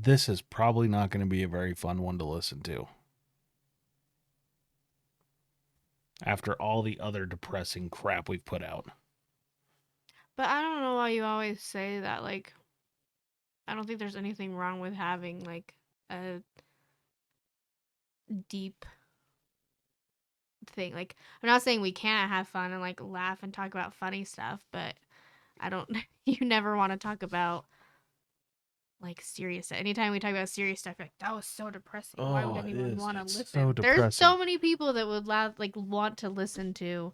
this is probably not going to be a very fun one to listen to. After all the other depressing crap we've put out. But I don't know why you always say that. Like, I don't think there's anything wrong with having, like, a deep thing. Like, I'm not saying we can't have fun and, like, laugh and talk about funny stuff, but I don't, you never want to talk about, like, serious stuff. Anytime we talk about serious stuff, you're like, that was so depressing. Why would Oh, it anyone is. want to It's listen? so There's depressing. so many people that would want to listen to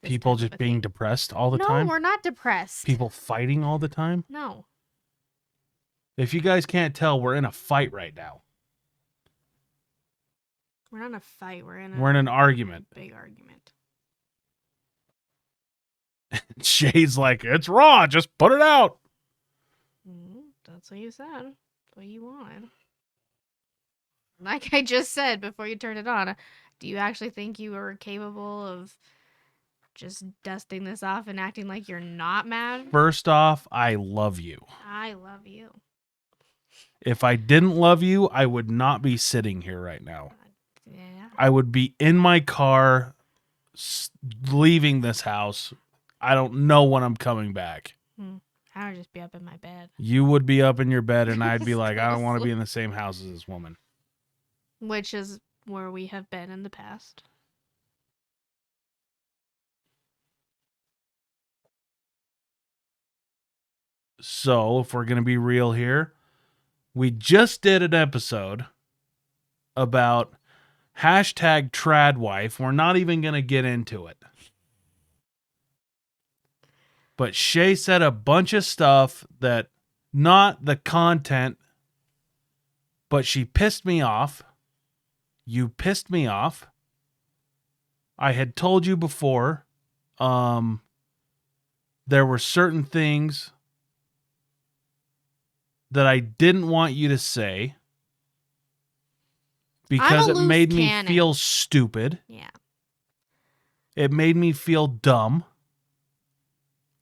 this People type of just a being thing. depressed all the No, time? we're not depressed. People fighting all the time? No. If you guys can't tell, we're in a fight right now. We're not in a fight. We're in an argument. Big argument. Shay's like, it's raw. Just put it out. That's what you said. That's what you wanted. Like I just said before you turned it on, do you actually think you are capable of just dusting this off and acting like you're not mad? First off, I love you. I love you. If I didn't love you, I would not be sitting here right now. Yeah. I would be in my car, leaving this house. I don't know when I'm coming back. I would just be up in my bed. You would be up in your bed, and I'd be like, I don't want to be in the same house as this woman. Which is where we have been in the past. So, if we're going to be real here, we just did an episode about hashtag tradwife. We're not even going to get into it. But Shay said a bunch of stuff that, not the content, but she pissed me off. You pissed me off. I had told you before, there were certain things that I didn't want you to say because it made me feel stupid. Yeah. It made me feel dumb.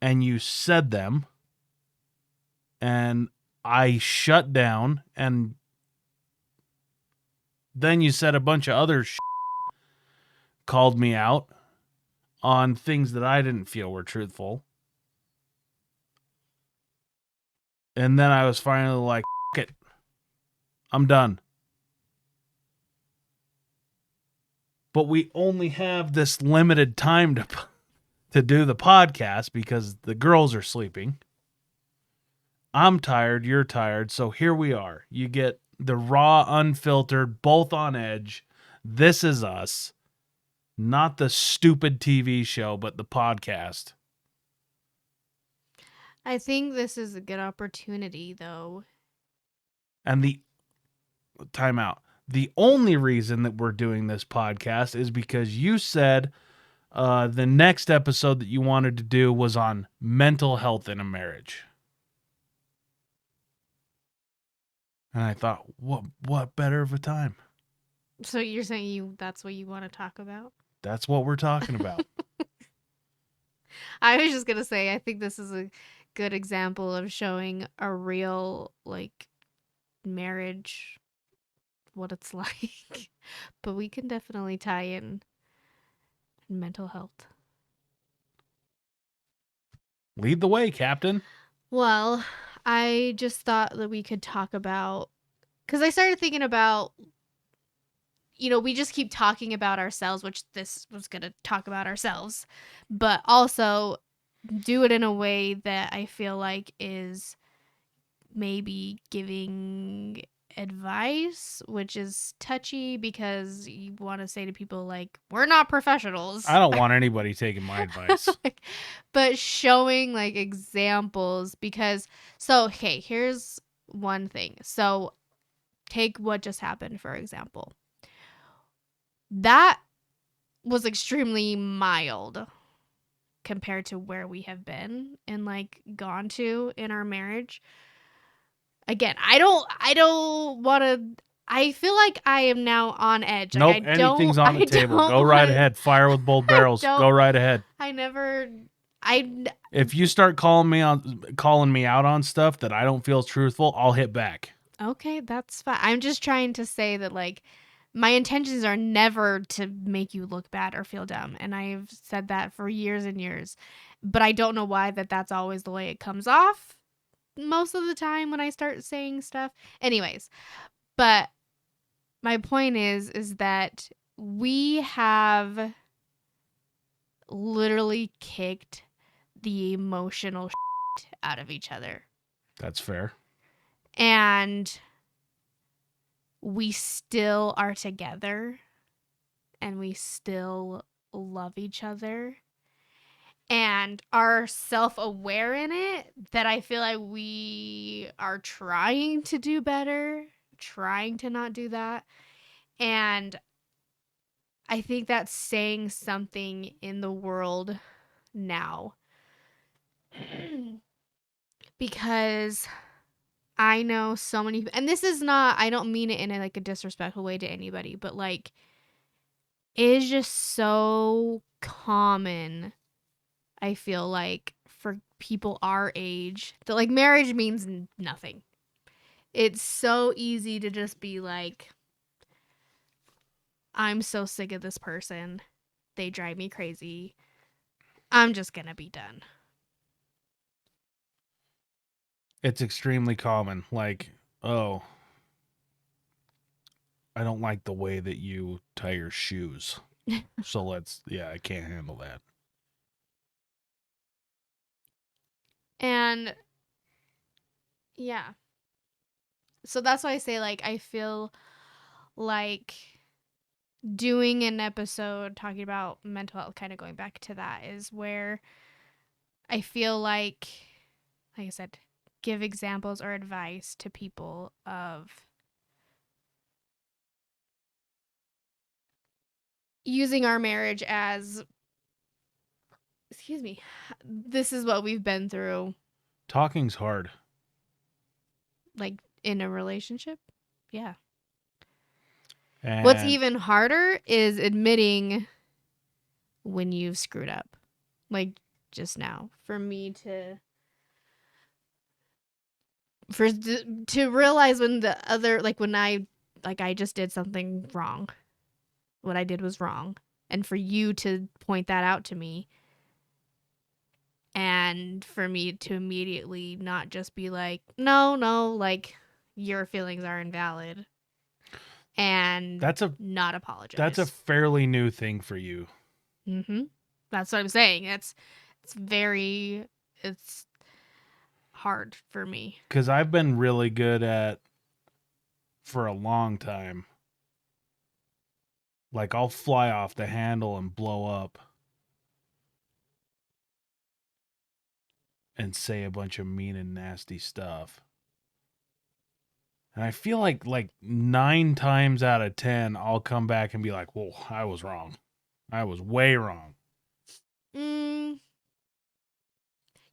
And you said them. And I shut down. And then you said a bunch of other shit, called me out on things that I didn't feel were truthful. And then I was finally like, F it. I'm done. But we only have this limited time to do the podcast because the girls are sleeping. I'm tired, you're tired, so here we are. You get the raw, unfiltered, both on edge. This is us. Not the stupid TV show, but the podcast. I think this is a good opportunity, though. And time out. The only reason that we're doing this podcast is because you said the next episode that you wanted to do was on mental health in a marriage. And I thought, what better of a time? So you're saying that's what you want to talk about? That's what we're talking about. I was just going to say, I think this is a good example of showing a real, like, marriage, what it's like. But we can definitely tie in mental health. Lead the way, Captain. Well, I just thought that we could talk about, because I started thinking about, we just keep talking about ourselves, which this was going to talk about ourselves, but also do it in a way that I feel like is maybe giving advice, which is touchy because you want to say to people, like, we're not professionals. I don't want anybody taking my advice. But showing, like, examples because, okay, here's one thing. So take what just happened, for example. That was extremely mild compared to where we have been and, like, gone to in our marriage. Again, I don't want to. I feel like I am now on edge. Nope, anything's on the table. Go right ahead. Fire with both barrels. Go right ahead. If you start calling me out on stuff that I don't feel is truthful, I'll hit back. Okay, that's fine. I'm just trying to say that, like, my intentions are never to make you look bad or feel dumb, and I've said that for years and years. But I don't know why that's always the way it comes off most of the time when I start saying stuff. Anyways, but my point is that we have literally kicked the emotional out of each other. That's fair. And we still are together and we still love each other and are self-aware in it, that I feel like we are trying to do better, trying to not do that. And I think that's saying something in the world now. Because I know so many, and this is not, I don't mean it in a disrespectful way to anybody, but like, it is just so common, I feel like, for people our age that like marriage means nothing. It's so easy to just be like, I'm so sick of this person. They drive me crazy. I'm just gonna be done. It's extremely common. Like, oh, I don't like the way that you tie your shoes. So I can't handle that. And yeah. So that's why I say, like, I feel like doing an episode talking about mental health, kind of going back to that, is where I feel like I said, give examples or advice to people of using our marriage as, excuse me, this is what we've been through, Talking's hard. like, in a relationship. Yeah. And What's even harder is admitting when you've screwed up. Like just now, for me to realize when the other, like when I just did something wrong. What I did was wrong. And for you to point that out to me, and for me to immediately not just be like, no, like, your feelings are invalid, and not apologize. That's a fairly new thing for you. Mm-hmm. That's what I'm saying. It's hard for me. Because I've been really good at, for a long time, like I'll fly off the handle and blow up and say a bunch of mean and nasty stuff. And I feel like 9 times out of 10, I'll come back and be like, whoa, I was wrong. I was way wrong.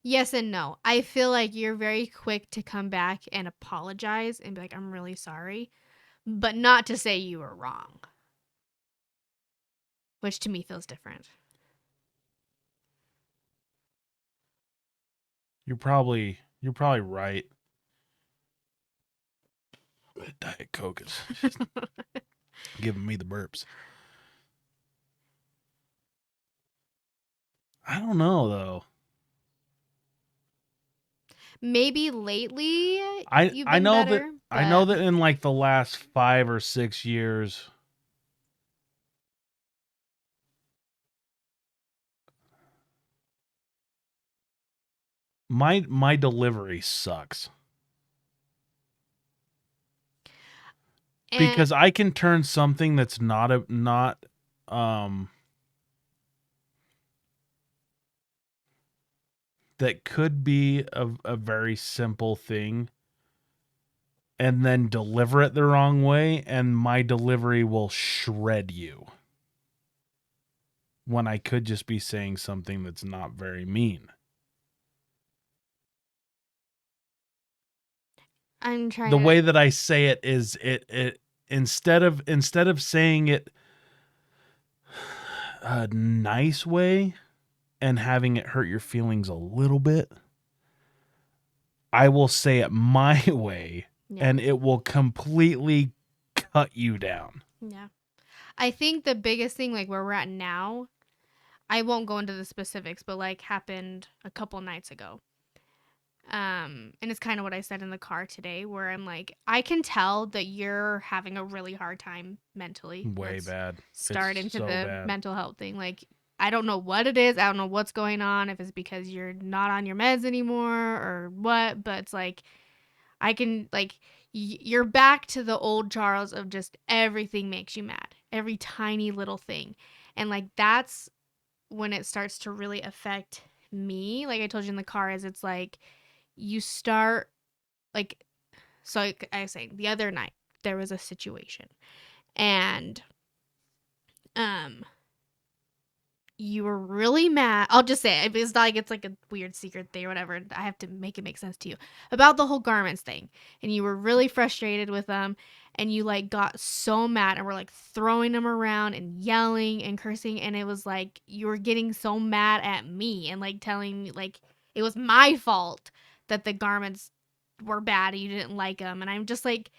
Yes and no. I feel like you're very quick to come back and apologize and be like, I'm really sorry, but not to say you were wrong, which to me feels different. You're probably right. Diet Coke is just giving me the burps. I don't know though. Maybe lately you've I been know better, I know that in like the last 5 or 6 years, my delivery sucks. Because I can turn something that's not that could be a very simple thing and then deliver it the wrong way, and my delivery will shred you when I could just be saying something that's not very mean. I'm trying the way that I say it is it instead of saying it a nice way and having it hurt your feelings a little bit, I will say it my way. Yeah. and it will completely cut you down. Yeah. I think the biggest thing, like where we're at now, I won't go into the specifics, but like happened a couple nights ago. And it's kind of what I said in the car today, where I'm like, I can tell that you're having a really hard time mentally. Way Let's bad. start It's into so the bad. mental health thing. Like, I don't know what it is. I don't know what's going on, if it's because you're not on your meds anymore or what, but it's like, I can, like, you're back to the old Charles of just everything makes you mad, every tiny little thing. And like, that's when it starts to really affect me. Like I told you in the car, is it's like, you start like, so I was saying the other night there was a situation, and um you were really mad. I'll just say it. It's not like it's like a weird secret thing or whatever. I have to make it make sense to you about the whole garments thing. And you were really frustrated with them, and you like got so mad and were like throwing them around and yelling and cursing. And it was like you were getting so mad at me and like telling me like it was my fault that the garments were bad and you didn't like them. And I'm just like,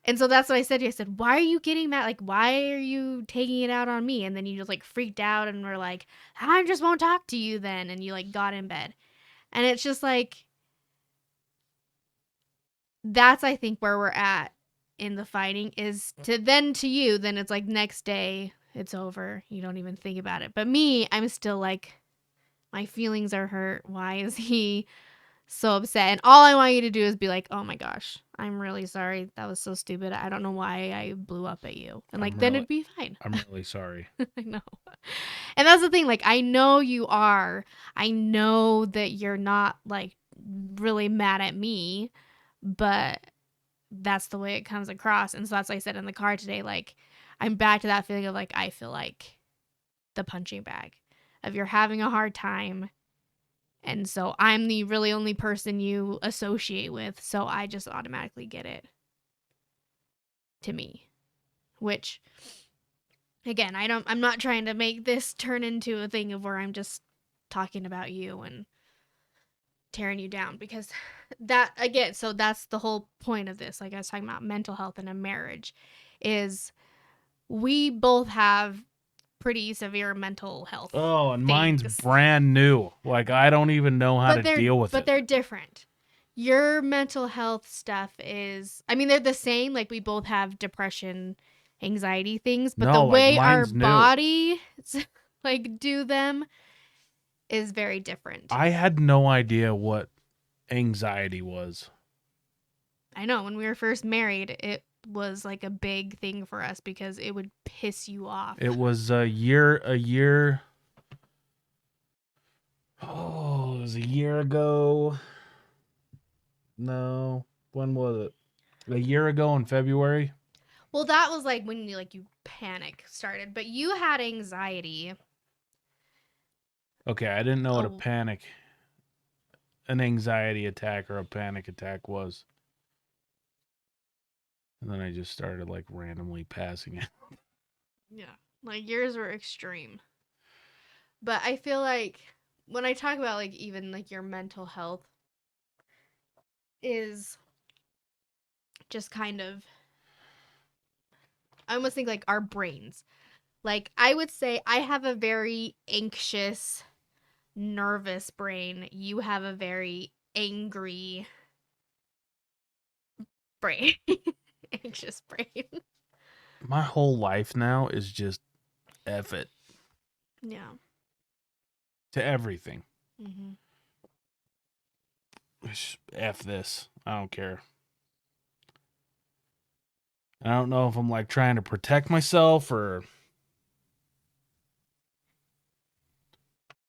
and so that's what I said to you. I said, why are you getting mad? Like, why are you taking it out on me? And then you just like freaked out and were like, I just won't talk to you then. And you like got in bed. And it's just like, that's, I think, where we're at in the fighting is to you, then it's like next day, it's over. You don't even think about it. But me, I'm still like, my feelings are hurt. Why is he so upset? And all I want you to do is be like, oh my gosh, I'm really sorry. That was so stupid. I don't know why I blew up at you. And like, then it'd be fine. I'm really sorry. I know. And that's the thing. Like, I know you are. I know that you're not like really mad at me, but that's the way it comes across. And so that's what I said in the car today. Like, I'm back to that feeling of like, I feel like the punching bag of you're having a hard time. And so I'm the really only person you associate with. So I just automatically get it to me, which again, I'm not trying to make this turn into a thing of where I'm just talking about you and tearing you down, because that, again, so that's the whole point of this. Like I was talking about mental health in a marriage, is we both have pretty severe mental health. Oh, and mine's things. brand new. Like, I don't even know how to deal with it. But they're different. Your mental health stuff is, I mean, they're the same. Like, we both have depression, anxiety things, but the way our bodies like do them is very different. I had no idea what anxiety was. I know when we were first married, it was like a big thing for us because it would piss you off. It was a year. Oh, it was a year ago. No, when was it? A year ago in February. Well, that was like when you panic started, but you had anxiety. Okay, I didn't know what a panic, an anxiety attack or a panic attack was. And then I just started like randomly passing it. Yeah, like yours were extreme. But I feel like when I talk about like even like your mental health is just kind of, I almost think like our brains. Like I would say I have a very anxious, nervous brain. You have a very angry brain. Anxious brain. My whole life now is just F it. Yeah. To everything. Mm-hmm. F this. I don't care. I don't know if I'm like trying to protect myself or...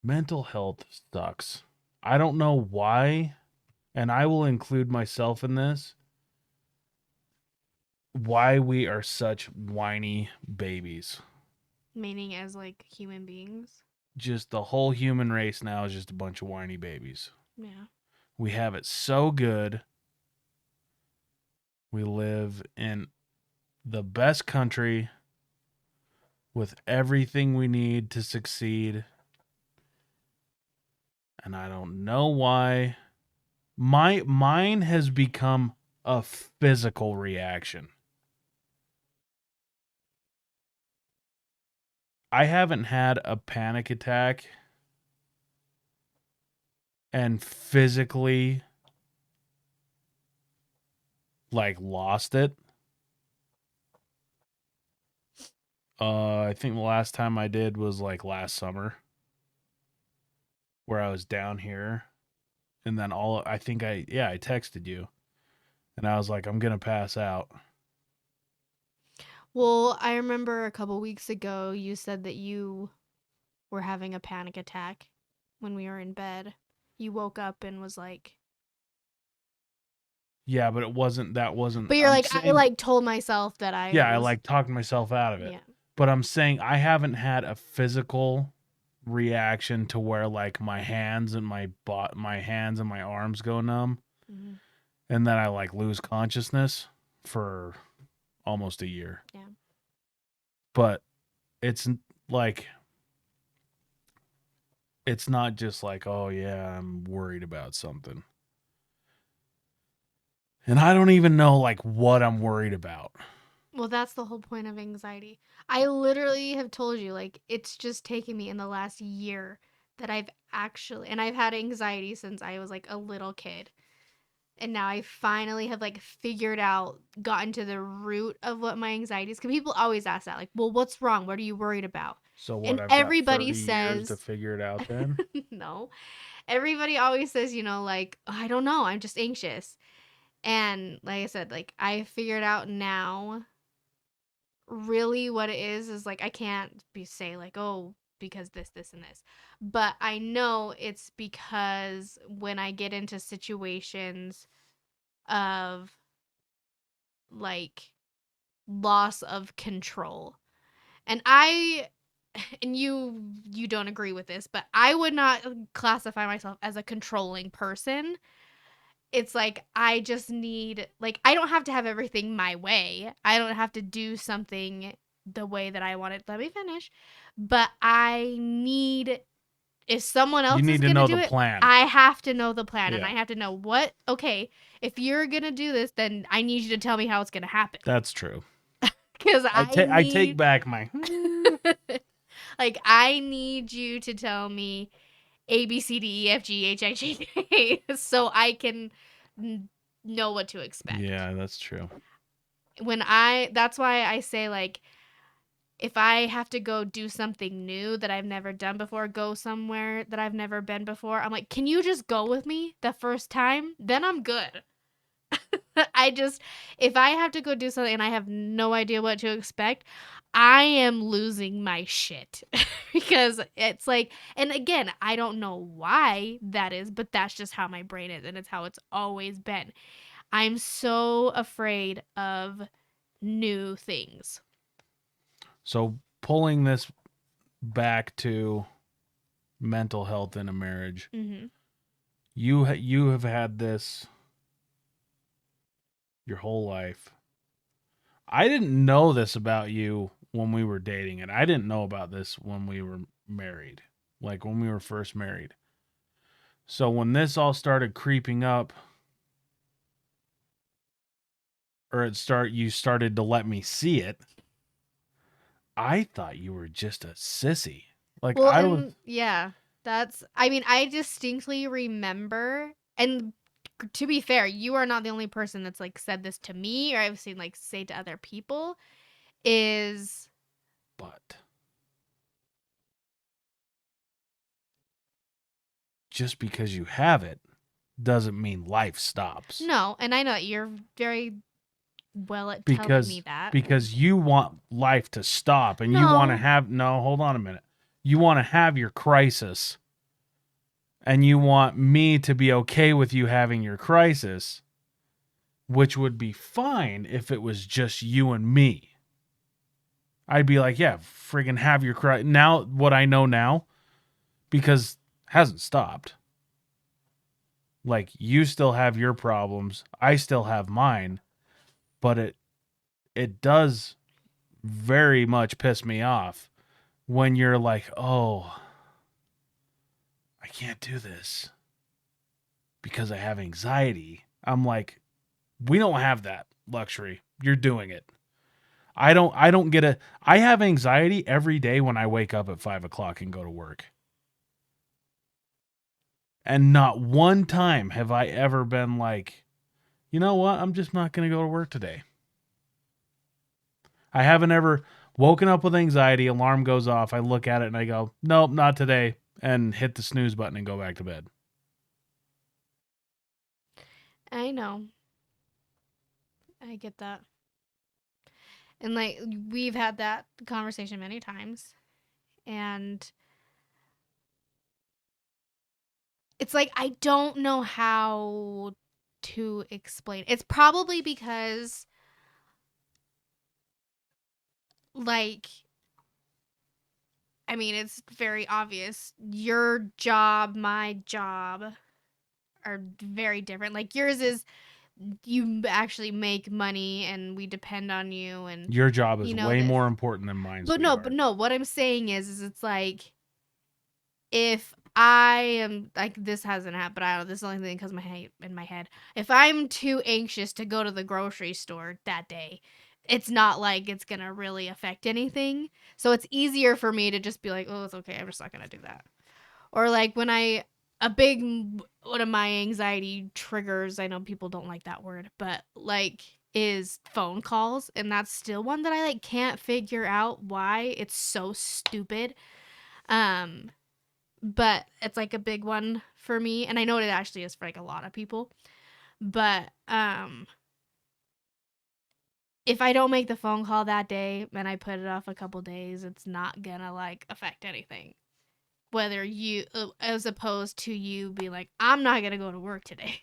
Mental health sucks. I don't know why, and I will include myself in this, why we are such whiny babies. Meaning as like human beings? Just the whole human race now is just a bunch of whiny babies. Yeah. We have it so good. We live in the best country with everything we need to succeed. And I don't know why. Mine has become a physical reaction. I haven't had a panic attack and physically like lost it. I think the last time I did was like last summer, where I was down here, and then I texted you, and I was like, I'm gonna pass out. Well, I remember a couple weeks ago you said that you were having a panic attack when we were in bed. You woke up and was like, Yeah, but that wasn't. but you're I'm like, I saying, like told myself that I yeah, I was, like talked myself out of it. yeah. But I'm saying I haven't had a physical reaction to where like my hands and my hands and my arms go numb, Mm-hmm. and then I like lose consciousness for almost a year. Yeah. But it's like it's not just like, oh yeah, I'm worried about something. And I don't even know like what I'm worried about. Well, that's the whole point of anxiety. I literally have told you, like, it's just taken me in the last year that and I've had anxiety since I was like a little kid. And now I finally have like gotten to the root of what my anxiety is. Because people always ask that, like, well, what's wrong? What are you worried about? So what, And I've got everybody 30 years to says, figure it out then? no. Everybody always says, like, oh, I don't know. I'm just anxious. And like I said, like, I figured out now really what it is like I can't say like, oh, because this and this. But I know it's because when I get into situations of like loss of control. And and you don't agree with this, but I would not classify myself as a controlling person. It's like I just need, like, I don't have to have everything my way. I don't have to do something the way that I want it. Let me finish. But I need, if someone You else is need to going to know do the it, plan. I have to know the plan and I Yeah, have to know okay, if you're going to do this, then I need you to tell me how it's going to happen. that's true. Cuz I take back my like I need you to tell me A B C D E F G H I J K so I can know what to expect. Yeah, that's true. That's why I say, like, if I have to go do something new that I've never done before, go somewhere that I've never been before, I'm like, can you just go with me the first time? Then I'm good. If I have to go do something and I have no idea what to expect, I am losing my shit. Because it's like, and again, I don't know why that is, but that's just how my brain is and it's how it's always been. I'm so afraid of new things. So pulling this back to mental health in a marriage, Mm-hmm. you have had this your whole life. I didn't know this about you when we were dating, and I didn't know about this when we were married, like when we were first married. So when this all started creeping up, or you started to let me see it, I thought you were just a sissy. Like Well, I was. and yeah, I mean, I distinctly remember, and to be fair, you are not the only person that's like said this to me or I've seen like say to other people is But just because you have it doesn't mean life stops. no, and I know that you're very well at telling me that. Because you want life to stop and you want to No. have no, hold on a minute. You want to have your crisis and you want me to be okay with you having your crisis, which would be fine if it was just you and me. I'd be like, yeah, friggin' have your crisis. Now, what I know now, because it hasn't stopped. Like, you still have your problems, I still have mine, but it does very much piss me off when you're like, oh, I can't do this because I have anxiety. I'm like, We don't have that luxury. You're doing it. I don't get a. I have anxiety every day when I wake up at 5 o'clock and go to work. And not one time have I ever been like, you know what? I'm just not going to go to work today. I haven't ever woken up with anxiety, alarm goes off, I look at it and I go, nope, not today, and hit the snooze button and go back to bed. I know. I get that. And like we've had that conversation many times. And it's like I don't know how to explain. It's probably because like I mean, it's very obvious. Your job, my job are very different. Like yours is you actually make money and we depend on you and Your job is you know way this. more important than mine. But no, what I'm saying is it's like if I am like this hasn't happened, but I don't know, this is the only thing because in my head. If I'm too anxious to go to the grocery store that day, it's not like it's gonna really affect anything. So it's easier for me to just be like, oh, it's okay, I'm just not gonna do that. Or like when one of my anxiety triggers, I know people don't like that word, but like is phone calls, and that's still one that I like can't figure out why it's so stupid. Um but it's like a big one for me, and I know it actually is for like a lot of people. But if I don't make the phone call that day and I put it off a couple days, it's not gonna like affect anything. Whether you as opposed to you being like, I'm not gonna go to work today.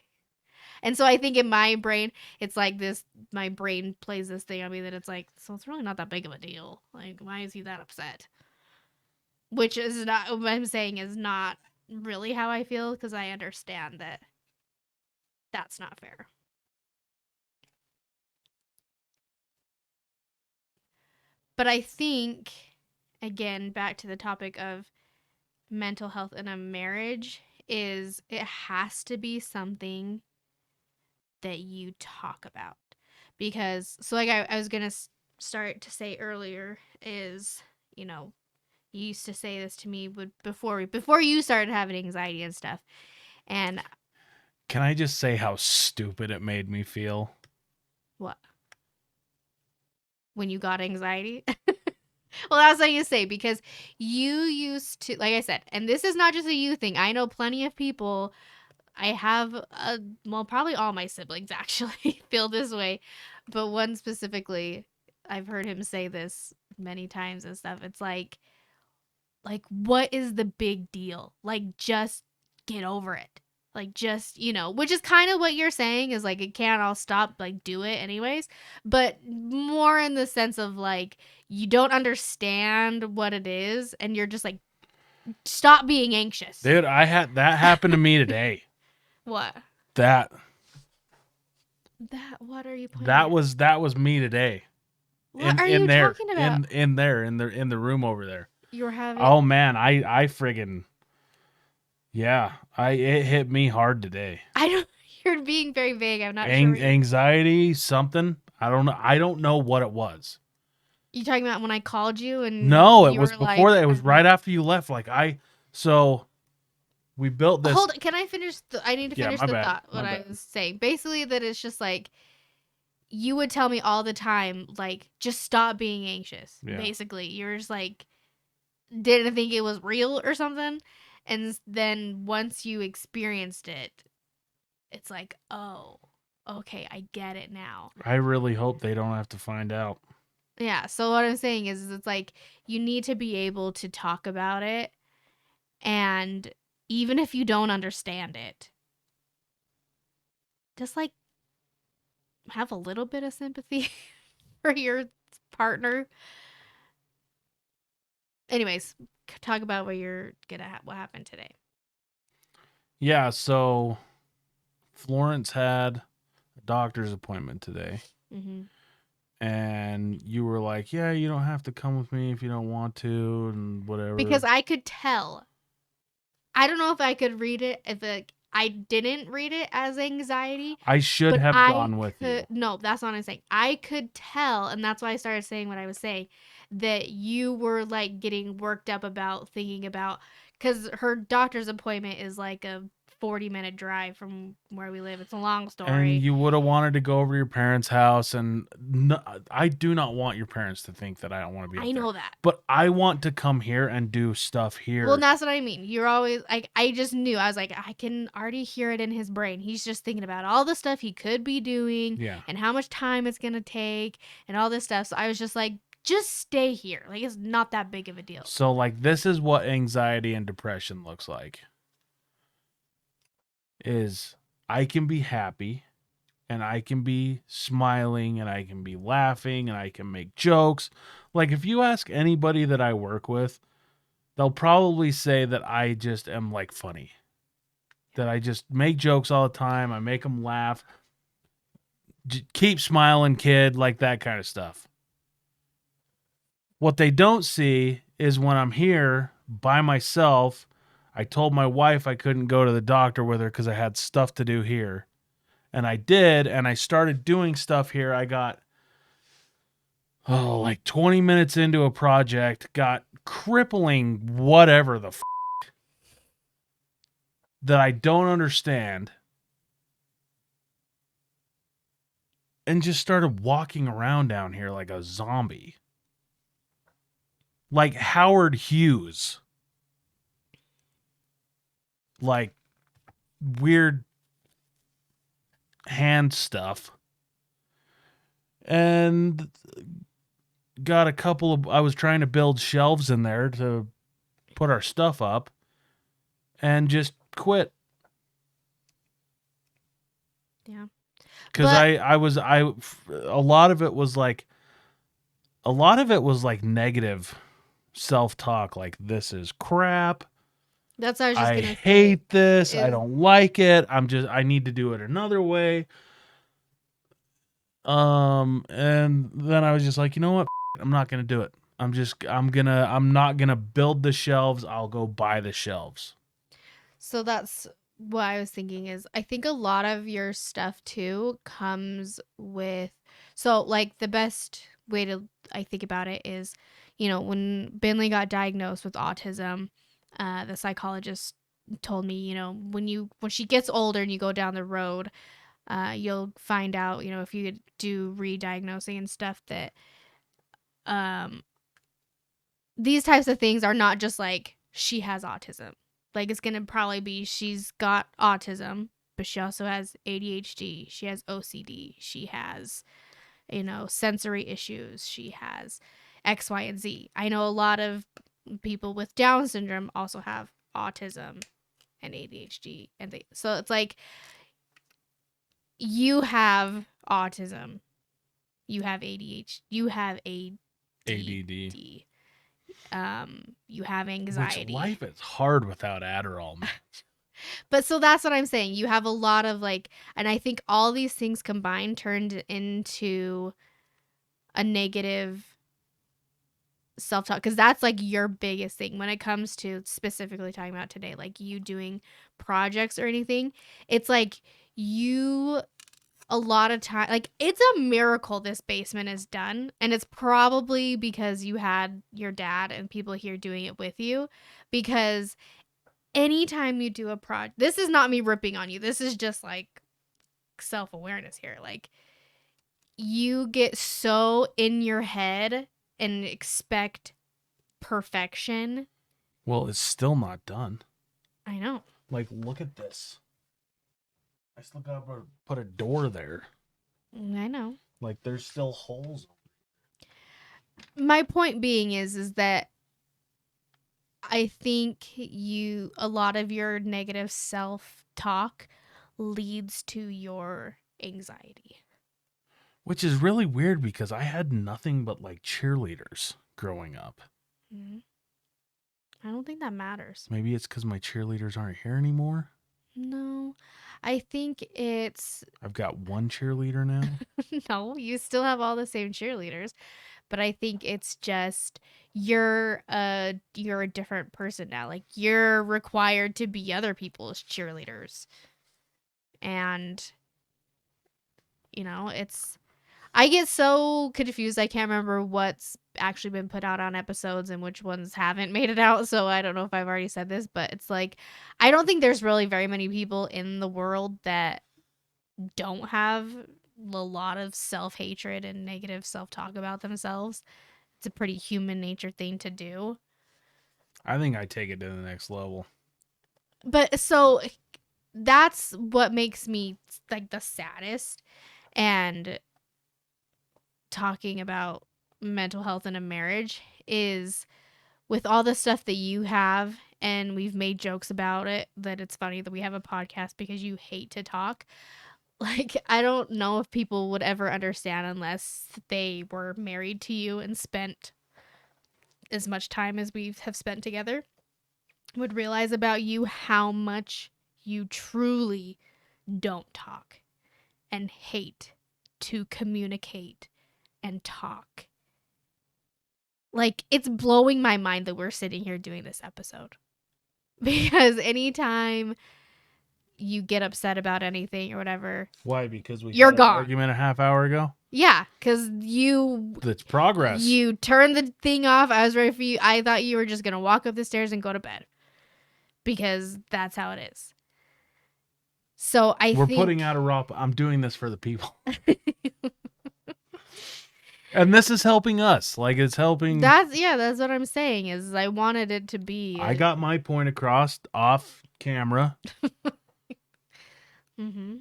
And so I think in my brain, it's like this my brain plays this thing on me that it's like, so it's really not that big of a deal. Like, why is he that upset? Which is not what I'm saying is not really how I feel because I understand that that's not fair. But I think, again, back to the topic of mental health in a marriage, is it has to be something that you talk about. Because, so like I was going to start to say earlier, is, you know, you used to say this to me before you started having anxiety and stuff. And Can I just say how stupid it made me feel? what? When you got anxiety? Well, that's what you say because you used to, like I said, and this is not just a you thing. I know plenty of people. I have, well, probably all my siblings actually feel this way, but one specifically, I've heard him say this many times and stuff. It's like, what is the big deal? Like, just get over it. Like, just, which is kind of what you're saying is like, it can't all stop, like, do it anyways. But more in the sense of like, you don't understand what it is and you're just like, stop being anxious. Dude, that happened to me today. What? What are you pointing at? That was me today. What are you talking about? In the room over there. You were having. Oh man, I friggin' yeah, it hit me hard today. I don't. You're being very vague. I'm not sure. Anxiety, something. I don't know. I don't know what it was. You talking about when I called you and no, it was before that. It was right after you left. Like we built this. Hold. Can I finish? I need to finish the bad. thought. What I was saying. Basically, that it's just like you would tell me all the time, like just stop being anxious. Yeah. Basically, you're just like didn't think it was real or something, and then once you experienced it, it's like, oh, okay, I get it now. I really hope they don't have to find out. Yeah, so what I'm saying is it's like you need to be able to talk about it, and even if you don't understand it, just like have a little bit of sympathy for your partner. Anyways, talk about what happened today. Yeah, so Florence had a doctor's appointment today. Mm-hmm. And you were like, yeah, you don't have to come with me if you don't want to and whatever. Because I could tell. I don't know if I could read it. I didn't read it as anxiety, I should but have I gone with you. could no, that's not what I'm saying. I could tell, and that's why I started saying what I was saying, that you were like getting worked up about thinking about because her doctor's appointment is like a 40-minute drive from where we live. It's a long And story. you would have wanted to go over to your parents' house, and no, I do not want your parents to think that I don't want to be up I there. know that. But I want to come here and do stuff here. Well, that's what I mean. You're always like, I just knew. I was like, I can already hear it in his brain. He's just thinking about all the stuff he could be doing Yeah. and how much time it's going to take and all this stuff. So I was just like, just stay here. Like, it's not that big of a deal. So, like, this is what anxiety and depression looks like. Is I can be happy, and I can be smiling, and I can be laughing, and I can make jokes. Like, if you ask anybody that I work with, they'll probably say that I just am, like, funny. That I just make jokes all the time. I make them laugh. Keep smiling, kid, like that kind of stuff. What they don't see is when I'm here by myself, I told my wife I couldn't go to the doctor with her because I had stuff to do here. And I did, and I started doing stuff here. I got, like 20 minutes into a project, got crippling whatever the that I don't understand, and just started walking around down here like a zombie. Like Howard Hughes. Like weird hand stuff. And got a couple of, I was trying to build shelves in there to put our stuff up, and just quit. Yeah. Because But- a lot of it was like negative self-talk, like, this is crap. That's what I was just I going to say. hate this. I is- don't like it. I need to do it another way. And then I was just like, you know what? I'm not going to do it. I'm not going to build the shelves. I'll go buy the shelves. So that's what I was thinking is I think a lot of your stuff too comes with, so like the best way to I think about it is, you know, when Binley got diagnosed with autism, the psychologist told me, you know, when she gets older and you go down the road, you'll find out, you know, if you do re-diagnosing and stuff that these types of things are not just like she has autism. Like, it's gonna probably be she's got autism, but she also has ADHD. She has OCD. She has, you know, sensory issues. She has X, Y, and Z. I know a lot of people with Down syndrome also have autism and ADHD, and so it's like you have autism, you have ADHD, you have ADD. You have anxiety. Which life is hard without Adderall, man. But so that's what I'm saying. You have a lot of like, and I think all these things combined turned into a negative self-talk, because that's like your biggest thing when it comes to specifically talking about today, like you doing projects or anything. It's like you, a lot of time, like it's a miracle this basement is done, and it's probably because you had your dad and people here doing it with you, because anytime you do a project, this is not me ripping on you, this is just like self-awareness here, like you get so in your head and expect perfection. Well, it's still not done. I know. Like, look at this. I still gotta put a door there. I know. Like, there's still holes. My point being is that I think a lot of your negative self-talk leads to your anxiety. Which is really weird because I had nothing but like cheerleaders growing up. Mm-hmm. I don't think that matters. Maybe it's because my cheerleaders aren't here anymore. No, I think it's I've got one cheerleader now. no, you still have all the same cheerleaders, but I think it's just you're a different person now. Like you're required to be other people's cheerleaders. And it's I get so confused. I can't remember what's actually been put out on episodes and which ones haven't made it out. So I don't know if I've already said this, but it's like I don't think there's really very many people in the world that don't have a lot of self-hatred and negative self-talk about themselves. It's a pretty human nature thing to do. I think I take it to the next level. But so that's what makes me like the saddest. And talking about mental health in a marriage is with all the stuff that you have, and we've made jokes about it, that it's funny that we have a podcast because you hate to talk. Like, I don't know if people would ever understand unless they were married to you and spent as much time as we have spent together, would realize about you how much you truly don't talk and hate to communicate and talk. Like, it's blowing my mind that we're sitting here doing this episode. Because anytime you get upset about anything or whatever. Why? Because you're had an gone. argument a half hour ago? Yeah, because That's progress. You turned the thing off. I was ready for you. I thought you were just going to walk up the stairs and go to bed. Because that's how it is. So We're putting out a raw... I'm doing this for the people. And this is helping us. Like, it's helping... That's what I'm saying, is I wanted it to be... I got my point across off camera. Mm-hmm.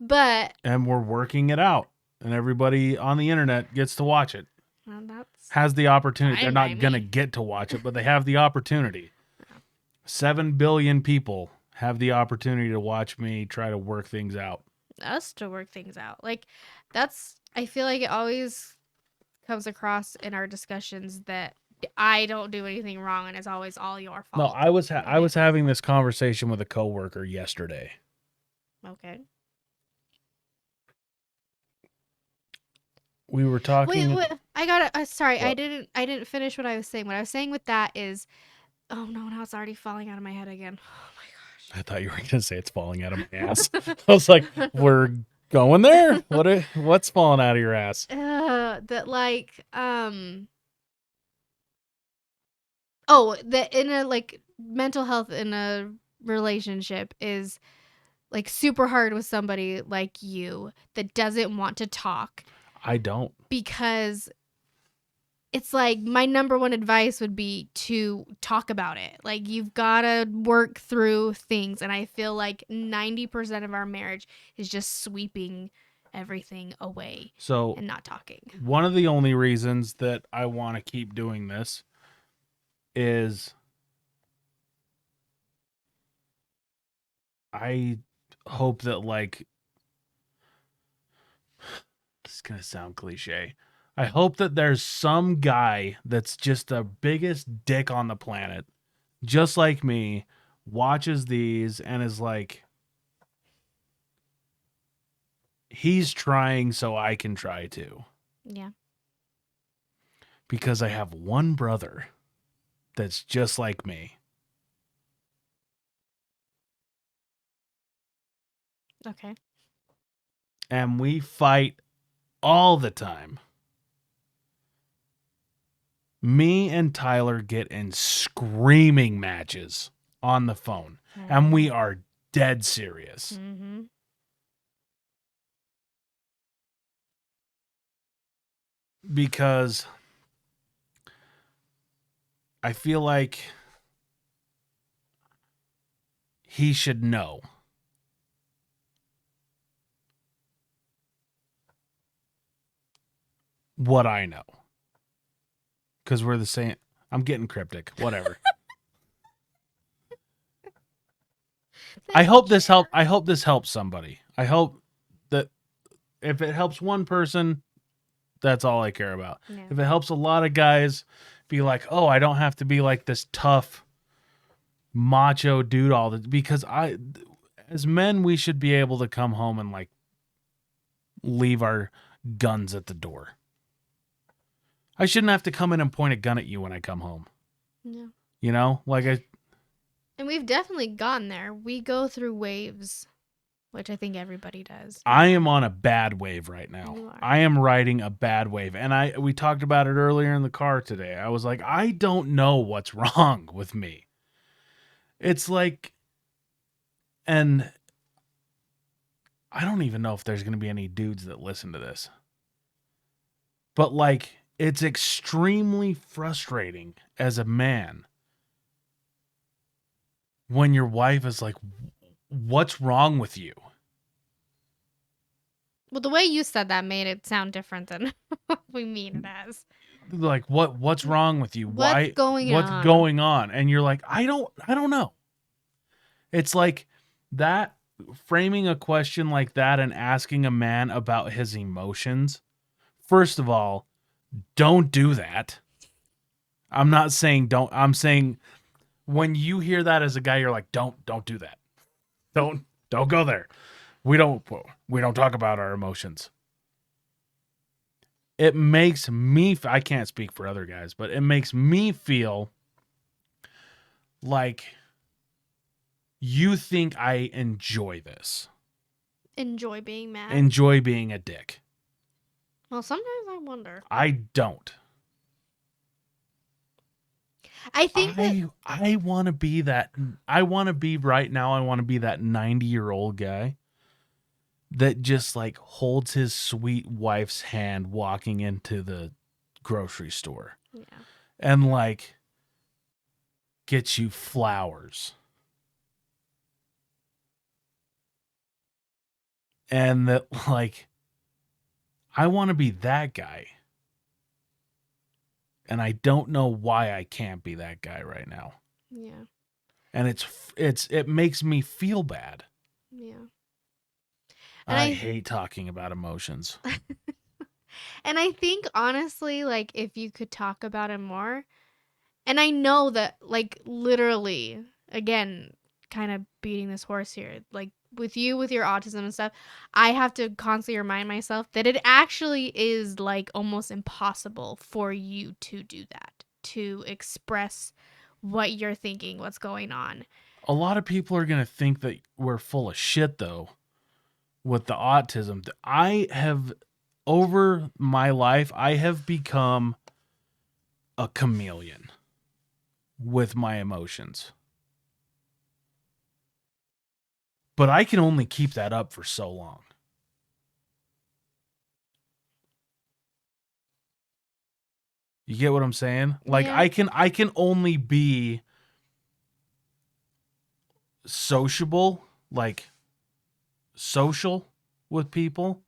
But... And we're working it out. And everybody on the internet gets to watch it. Well, has the opportunity. They're not going to get to watch it, but they have the opportunity. 7 billion people have the opportunity to watch me try to work things out. Us to work things out. Like, I feel like it always comes across in our discussions that I don't do anything wrong and it's always all your fault. No, I was having this conversation with a coworker yesterday. Okay. We were talking. Wait. I got it. Sorry, What? I didn't finish what I was saying. What I was saying with that is, oh no, now it's already falling out of my head again. Oh my gosh. I thought you were going to say it's falling out of my ass. I was like, we're going there. What's falling out of your ass? That in a like mental health in a relationship is like super hard with somebody like you that doesn't want to talk. I don't. Because it's like my number one advice would be to talk about it. Like, you've got to work through things. And I feel like 90% of our marriage is just sweeping everything away and not talking. One of the only reasons that I want to keep doing this is I hope that, like, it's going to sound cliche. I hope that there's some guy that's just the biggest dick on the planet, just like me, watches these and is like, he's trying so I can try too. Yeah. Because I have one brother that's just like me. Okay. And we fight all the time. Me and Tyler get in screaming matches on the phone. Mm-hmm. And we are dead serious. Mm-hmm. Because I feel like he should know. What I know. Because we're the same. I'm getting cryptic. Whatever. I hope this helps somebody. I hope that if it helps one person, that's all I care about. Yeah. If it helps a lot of guys be like, oh, I don't have to be like this tough macho dude because as men, we should be able to come home and like leave our guns at the door. I shouldn't have to come in and point a gun at you when I come home. Yeah. You know, like And we've definitely gotten there. We go through waves, which I think everybody does. I am on a bad wave right now. You are. I am riding a bad wave. And we talked about it earlier in the car today. I was like, I don't know what's wrong with me. It's like, and I don't even know if there's going to be any dudes that listen to this. But like, it's extremely frustrating as a man when your wife is like, what's wrong with you? Well, the way you said that made it sound different than what we mean it as. Like, what's wrong with you? What's going what's on? going on? And you're like, I don't know. It's like that, framing a question like that and asking a man about his emotions. First of all, don't do that. I'm not saying don't. I'm saying when you hear that as a guy, you're like, don't do that. Don't go there. We don't talk about our emotions. It makes me, I can't speak for other guys, but it makes me feel like you think I enjoy this. Enjoy being mad. Enjoy being a dick. Well, sometimes I wonder. I don't. I think I want to be that. I want to be right now. I want to be that 90-year-old guy that just like holds his sweet wife's hand walking into the grocery store. Yeah. And like gets you flowers. And that like I want to be that guy. And I don't know why I can't be that guy right now. Yeah. And it makes me feel bad. Yeah. And I hate talking about emotions. And I think honestly, like if you could talk about it more, and I know that like literally, again, kind of beating this horse here, like with your autism and stuff, I have to constantly remind myself that it actually is like almost impossible for you to do that, to express what you're thinking, what's going on. A lot of people are going to think that we're full of shit though with the autism. Over my life, I have become a chameleon with my emotions. But I can only keep that up for so long. You get what I'm saying? Like Yeah. I can only be sociable, like social with people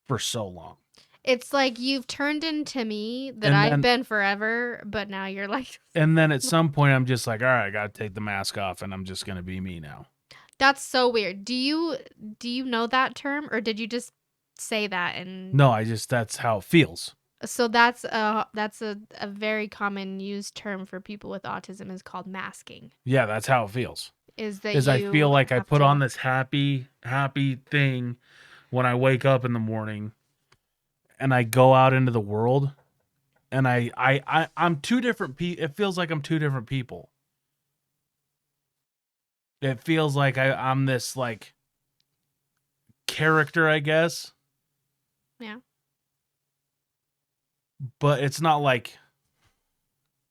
for so long. It's like you've turned into me that I've been forever, but now you're like. And then at some point, I'm just like, all right, I got to take the mask off, and I'm just gonna be me now. That's so weird. Do you know that term, or did you just say that? And no, that's how it feels. So that's a very common used term for people with autism is called masking. Yeah, that's how it feels. I feel like I put on this happy thing when I wake up in the morning. And I go out into the world, and I'm two different people. It feels like I'm two different people. It feels like I'm this like character, I guess. Yeah. But it's not like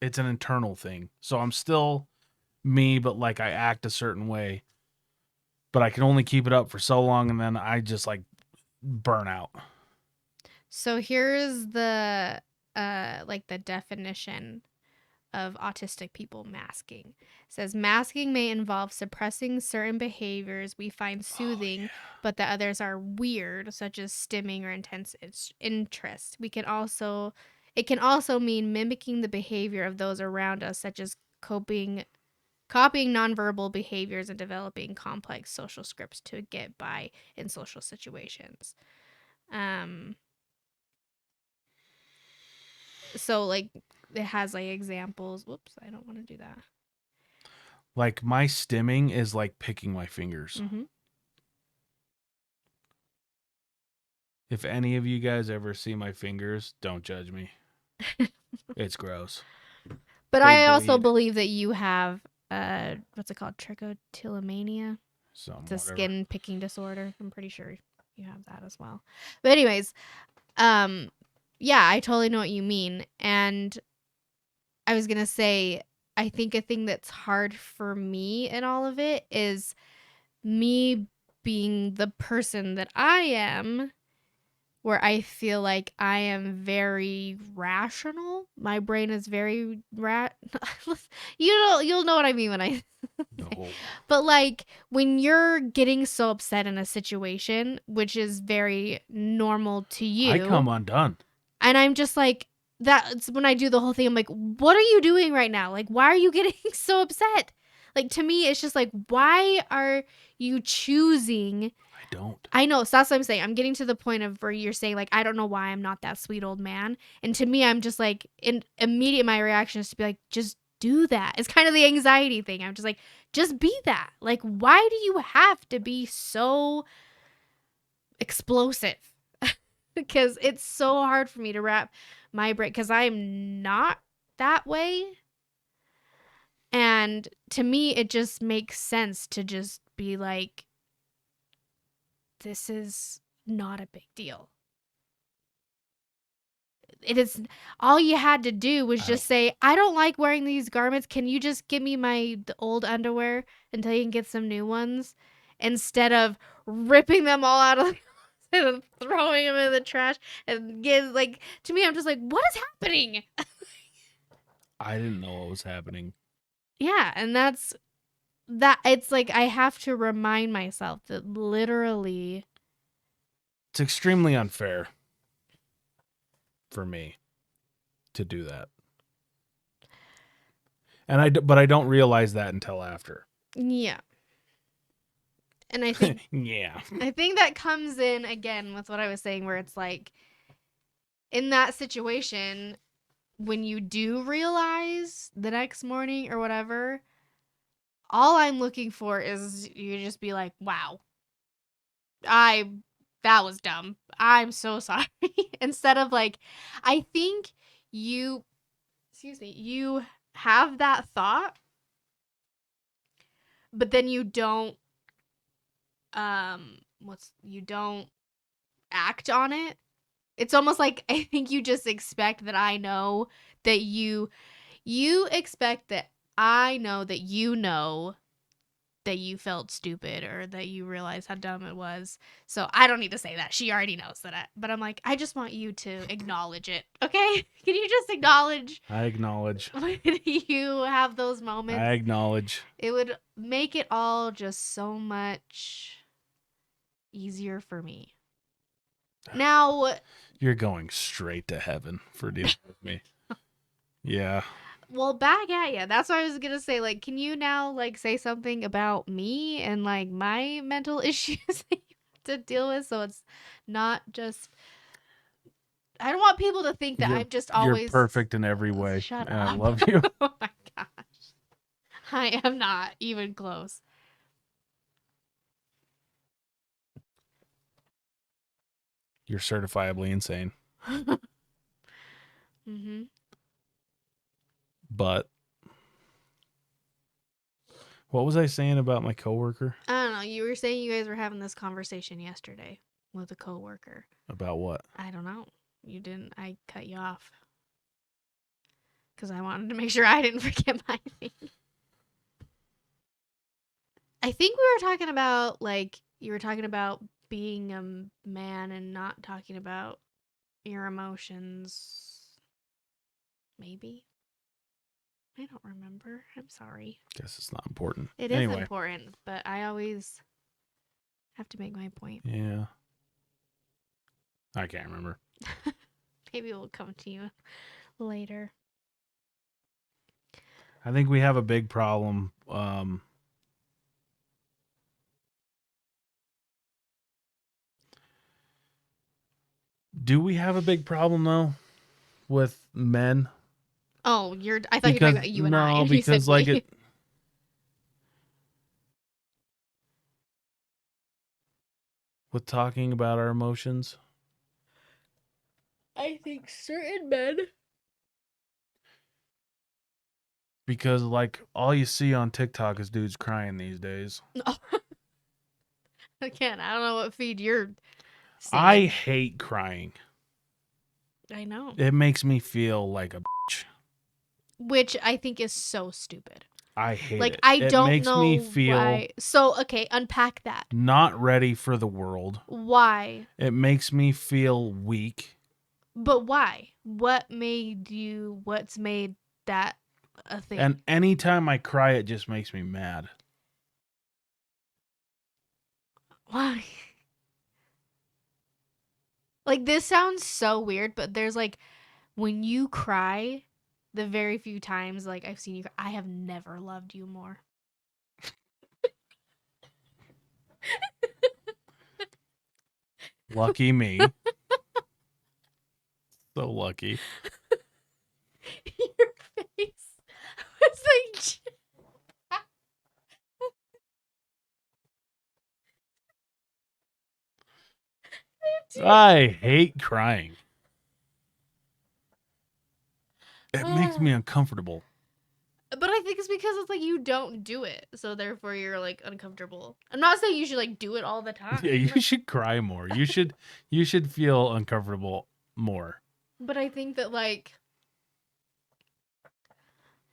it's an internal thing. So I'm still me, but like I act a certain way. But I can only keep it up for so long, and then I just like burn out. So here's the like the definition of autistic people masking. It says masking may involve suppressing certain behaviors we find soothing, but that others are weird, such as stimming or intense interest. It can also mean mimicking the behavior of those around us, such as copying nonverbal behaviors and developing complex social scripts to get by in social situations. So like it has like examples. Whoops, I don't want to do that. Like my stimming is like picking my fingers. Mm-hmm. If any of you guys ever see my fingers, don't judge me. It's gross. But They I also bleed. believe that you have what's it called? Trichotillomania. It's a Whatever. skin picking disorder. I'm pretty sure you have that as well. But anyways, yeah, I totally know what you mean. And I was gonna say, I think a thing that's hard for me in all of it is me being the person that I am, where I feel like I am very rational. My brain is very you'll know what I mean when I No. but like when you're getting so upset in a situation, which is very normal to you. I come undone. And I'm just like, that's when I do the whole thing. I'm like, what are you doing right now? Like, why are you getting so upset? Like, to me, it's just like, why are you choosing? I don't. I know. So that's what I'm saying. I'm getting to the point of where you're saying, like, I don't know why I'm not that sweet old man. And to me, I'm just like, immediate my reaction is to be like, just do that. It's kind of the anxiety thing. I'm just like, just be that. Like, why do you have to be so explosive? Because it's so hard for me to wrap my brain, because I'm not that way. And to me, it just makes sense to just be like, this is not a big deal. It is, all you had to do was just say, I don't like wearing these garments. Can you just give me the old underwear until you can get some new ones? Instead of ripping them all out of the and throwing them in the trash and get like, to me, I'm just like, what is happening? I didn't know what was happening. Yeah, and that's that. It's like I have to remind myself that literally, It's extremely unfair for me to do that. And but I don't realize that until after. yeah. And I think Yeah. I think that comes in again with what I was saying, where it's like, in that situation, when you do realize the next morning or whatever, all I'm looking for is you just be like, wow, that was dumb. I'm so sorry. Instead of like, I think you, you have that thought, but then you don't, you don't act on it. It's almost like, I think you just expect that I know that you expect that I know that you felt stupid, or that you realized how dumb it was. So I don't need to say that. She already knows that. But I'm like, I just want you to acknowledge it. Okay? Can you just acknowledge I acknowledge. when you have those moments? I acknowledge. It would make it all just so much easier for me. Now, You're going straight to heaven for dealing with me. Yeah. well, back at ya. That's what I was gonna say. Like, can you now like say something about me and like my mental issues that you have to deal with, so it's not just. I don't want people to think that I'm just always. You're perfect in every way. Shut and up! I love you. Oh my gosh, I am not even close. You're certifiably insane. Mhm. But what was I saying about my coworker? I don't know. You were saying you guys were having this conversation yesterday with a coworker. About what? I don't know. You didn't. I cut you off because I wanted to make sure I didn't forget my thing. I think we were talking about, like, you were talking about being a man and not talking about your emotions. Maybe. I don't remember. I'm sorry. Guess it's not important. It is Anyway. important, but I always have to make my point. Yeah. I can't remember. Maybe it will come to you later. I think we have a big problem. Do we have a big problem though with men? Oh, I thought you were talking about you and I. No, And you said because like me. it. With talking about our emotions. I think certain men. Because like all you see on TikTok is dudes crying these days. Again, I don't know what feed you're seeing. I hate crying. I know. It makes me feel like a bitch. Which I think is so stupid. I hate Like, it. I It don't makes know me feel why. So, okay, unpack that. not ready for the world. Why? It makes me feel weak. But why? What's made that a thing? And anytime I cry, it just makes me mad. Why? Like, this sounds so weird, but there's like, when you cry, the very few times like I've seen you cry, I have never loved you more. Lucky me. So lucky. Your face was like. I hate crying. It makes me uncomfortable. But I think it's because it's like you don't do it, so therefore you're like uncomfortable. I'm not saying you should like do it all the time. Yeah, you should cry more. You should feel uncomfortable more. But I think that like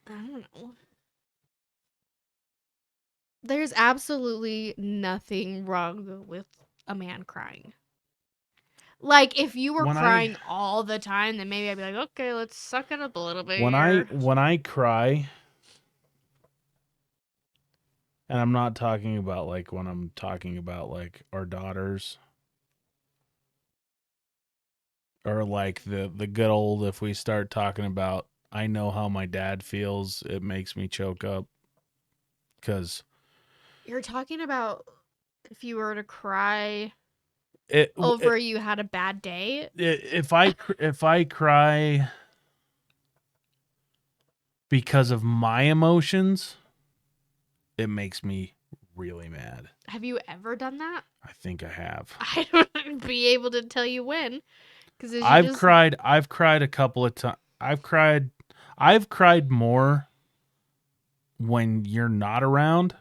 I don't know. There's absolutely nothing wrong with a man crying. Like if you were crying all the time, then maybe I'd be like, okay, let's suck it up a little bit. When I cry, and I'm not talking about like when I'm talking about like our daughters, or like the good old if we start talking about I know how my dad feels, it makes me choke up. Because you're talking about if you were to cry over you had a bad day. If I cry because of my emotions, it makes me really mad. Have you ever done that? I think I have. I don't be able to tell you when, because I've cried a couple of times. I've cried more when you're not around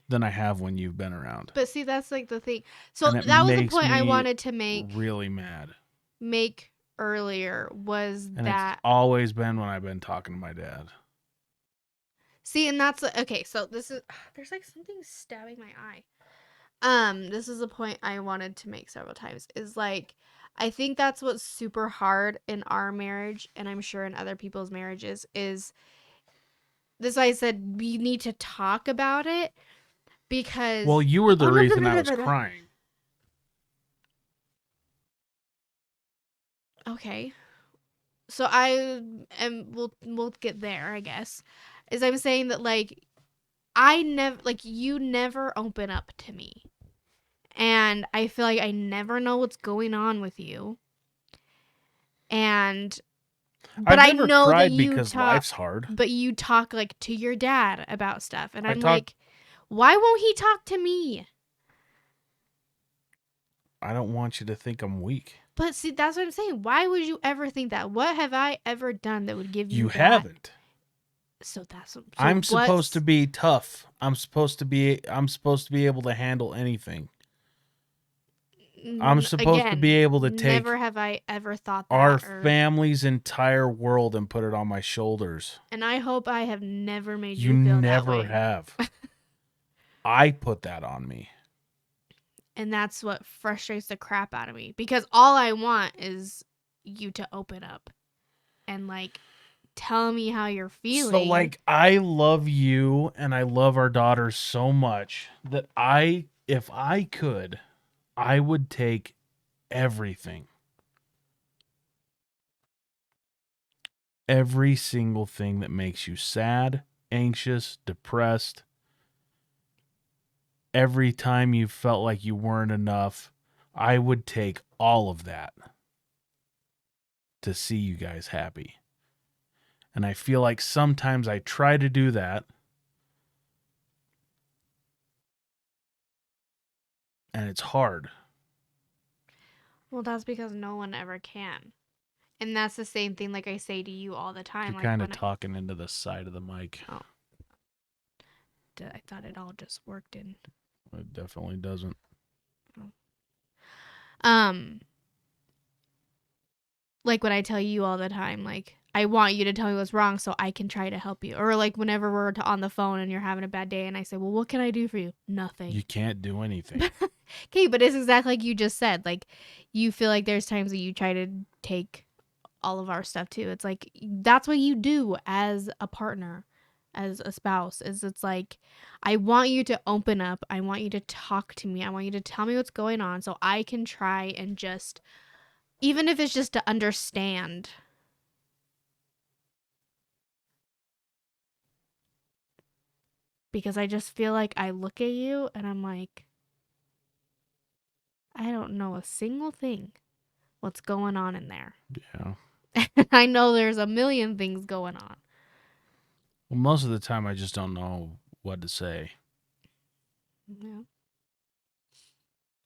than I have when you've been around. But see, that's like the thing. So that was the point I wanted to really mad. Make earlier was and that it's always been when I've been talking to my dad. See, and that's okay. So this is there's like something stabbing my eye. This is a point I wanted to make several times. Is like I think that's what's super hard in our marriage, and I'm sure in other people's marriages is this. I said we need to talk about it because well, you were the reason I was crying. Okay. So I am we'll get there, I guess. Is I'm saying that like I never like you never open up to me. And I feel like I never know what's going on with you. And but I've never I know cried that you because talk, life's hard. But you talk like to your dad about stuff and I'm like, why won't he talk to me? I don't want you to think I'm weak. But see, that's what I'm saying. Why would you ever think that? What have I ever done that would give you You that? haven't. So that's what, I'm supposed to be tough. I'm supposed to be able to handle anything. I'm supposed to be able to take never have I ever thought that our family's entire world and put it on my shoulders. And I hope I have never made you feel that way. You never have. I put that on me. And that's what frustrates the crap out of me because all I want is you to open up and like tell me how you're feeling. So like I love you and I love our daughters so much that if I could, I would take everything. Every single thing that makes you sad, anxious, depressed. Every time you felt like you weren't enough, I would take all of that to see you guys happy. And I feel like sometimes I try to do that. And it's hard. Well, that's because no one ever can. And that's the same thing like I say to you all the time. You're Like kind of when talking into the side of the mic. I thought it all just worked in. It definitely doesn't. Like when I tell you all the time, like I want you to tell me what's wrong so I can try to help you. Or like whenever we're on the phone and you're having a bad day and I say, well, what can I do for you? Nothing. You can't do anything. Okay, but it's exactly like you just said. Like you feel like there's times that you try to take all of our stuff too. It's like that's what you do as a partner, as a spouse. Is it's like I want you to open up. I want you to talk to me. I want you to tell me what's going on so I can try and just, even if it's just to understand. Because I just feel like I look at you and I'm like, I don't know a single thing what's going on in there. Yeah. I know there's a million things going on. Well, most of the time, I just don't know what to say. Yeah.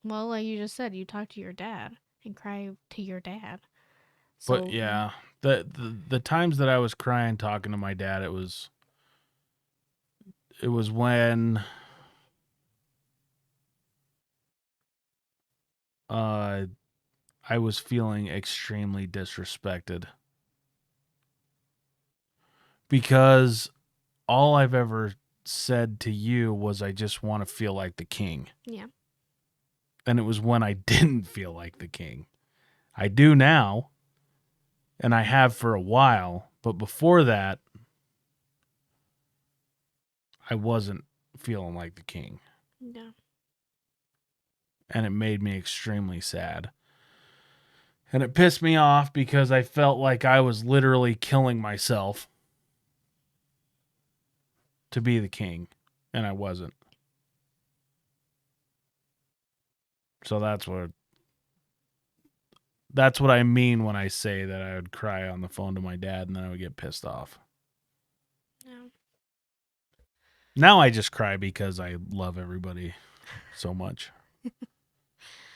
Well, like you just said, you talk to your dad and cry to your dad. So, But yeah, the times that I was crying talking to my dad, it was when I was feeling extremely disrespected. Because all I've ever said to you was I just want to feel like the king. Yeah. And it was when I didn't feel like the king. I do now, and I have for a while, but before that, I wasn't feeling like the king. Yeah. And it made me extremely sad. And it pissed me off because I felt like I was literally killing myself to be the king, and I wasn't. So that's what I mean when I say that I would cry on the phone to my dad and then I would get pissed off. Yeah. Now I just cry because I love everybody so much.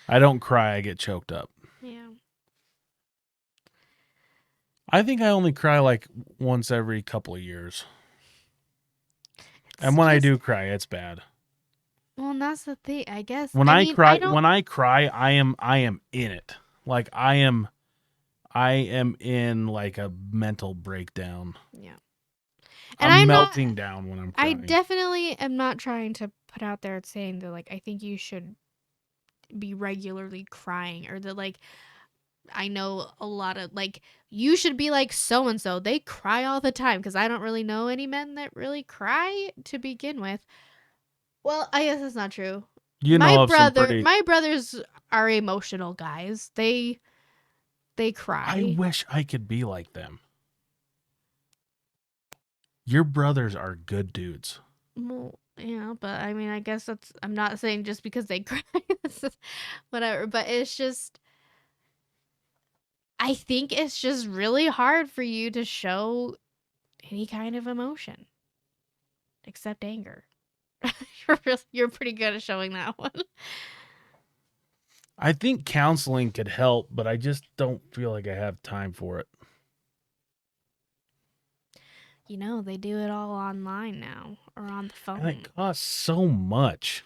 I don't cry, I get choked up. Yeah. I think I only cry like once every couple of years. It's And when I just- do cry, it's bad. Well, and that's the thing, I guess. When I I mean, cry, I don't, when I cry, I am in it. Like I am in like a mental breakdown. yeah. And I'm I'm not- melting down when I'm I crying. definitely am not trying to put out there saying that, like, I think you should be regularly crying or that, like, I know a lot of, like, you should be like so and so. They cry all the time because I don't really know any men that really cry to begin with. Well, I guess that's not true. You know of some pretty. My brothers are emotional guys. They cry. I wish I could be like them. Your brothers are good dudes. Well, yeah, but I mean, I guess that's. I'm not saying just because they cry, whatever. But it's just. I think it's just really hard for you to show any kind of emotion, except anger. You're pretty good at showing that one. I think counseling could help, but I just don't feel like I have time for it. You know, they do it all online now or on the phone. And it costs so much.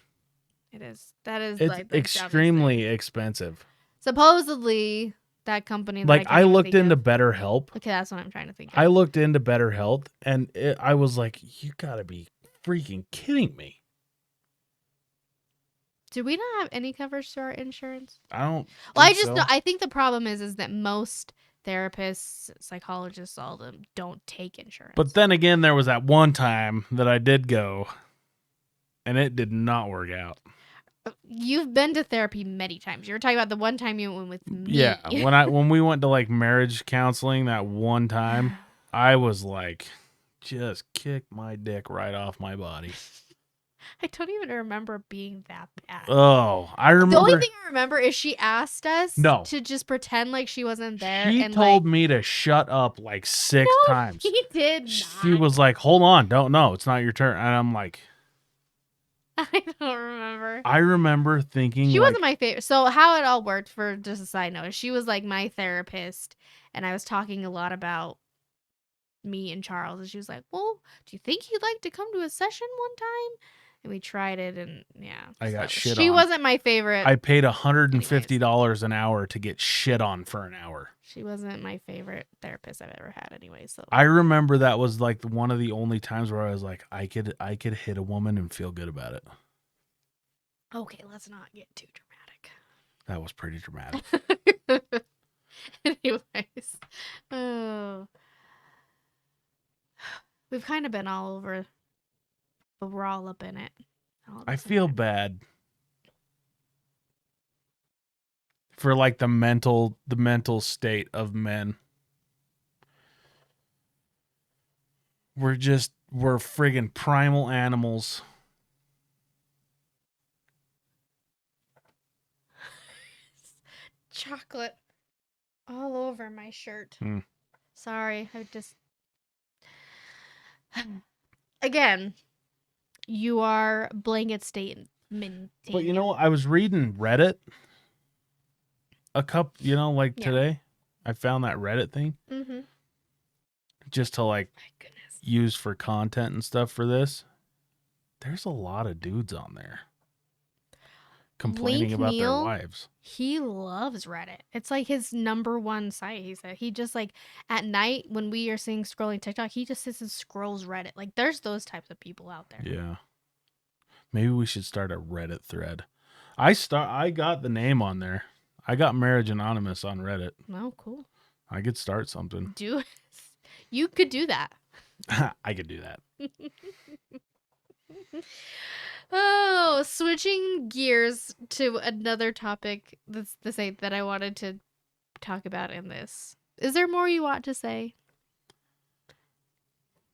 It is. That is It's like the dumbest extremely thing. expensive. Supposedly, that company. That Like I can't even looked think into of- BetterHelp. Okay, that's what I'm trying to think. I Of. looked into BetterHelp, and I was like, "You gotta be freaking kidding me!" Do we not have any coverage to our insurance? I don't. Well, I think just so. know. I think the problem is that most therapists, psychologists, all of them don't take insurance. But then again, there was that one time that I did go, and it did not work out. You've been to therapy many times. You were talking about the one time you went with me. Yeah, when we went to like marriage counseling that one time, I was like, just kick my dick right off my body. I don't even remember being that bad. Oh, I remember. The only thing I remember is she asked us No. to just pretend like she wasn't there. She and told like, me to shut up like 6 no, times. He did not. She was like, "Hold on, don't know, it's not your turn," and I'm like, I don't remember. her. I remember thinking She like, wasn't my favorite. So how it all worked, for just a side note, is she was like my therapist, and I was talking a lot about me and Charles, and she was like, "Well, do you think you'd like to come to a session one time?" And we tried it, and yeah, I got so shit she on. wasn't my favorite. I paid $150 an hour to get shit on for an hour. She wasn't my favorite therapist I've ever had, anyway. So I remember that was like one of the only times where I was like, I could hit a woman and feel good about it. okay, let's not get too dramatic. That was pretty dramatic. Anyways, oh, we've kind of been all over, but we're all up in it. I feel bad for like the mental state of men. We're friggin' primal animals. Chocolate all over my shirt. Hmm. Sorry, I just again, you are blanket statement. But you know, I was reading Reddit like Yeah. today. I found that Reddit thing Mm-hmm. just to like My goodness. use for content and stuff for this. There's a lot of dudes on there complaining Link about their Neal, wives. He loves Reddit. It's like his number one site. He said he just like at night when we are seeing scrolling TikTok, he just sits and scrolls Reddit. Like there's those types of people out there. Yeah. Maybe we should start a Reddit thread. I got the name on there. I got Marriage Anonymous on Reddit. Oh, cool. I could start something. You could do that. I could do that. Oh, switching gears to another topic that's the same that I wanted to talk about in this. Is there more you want to say?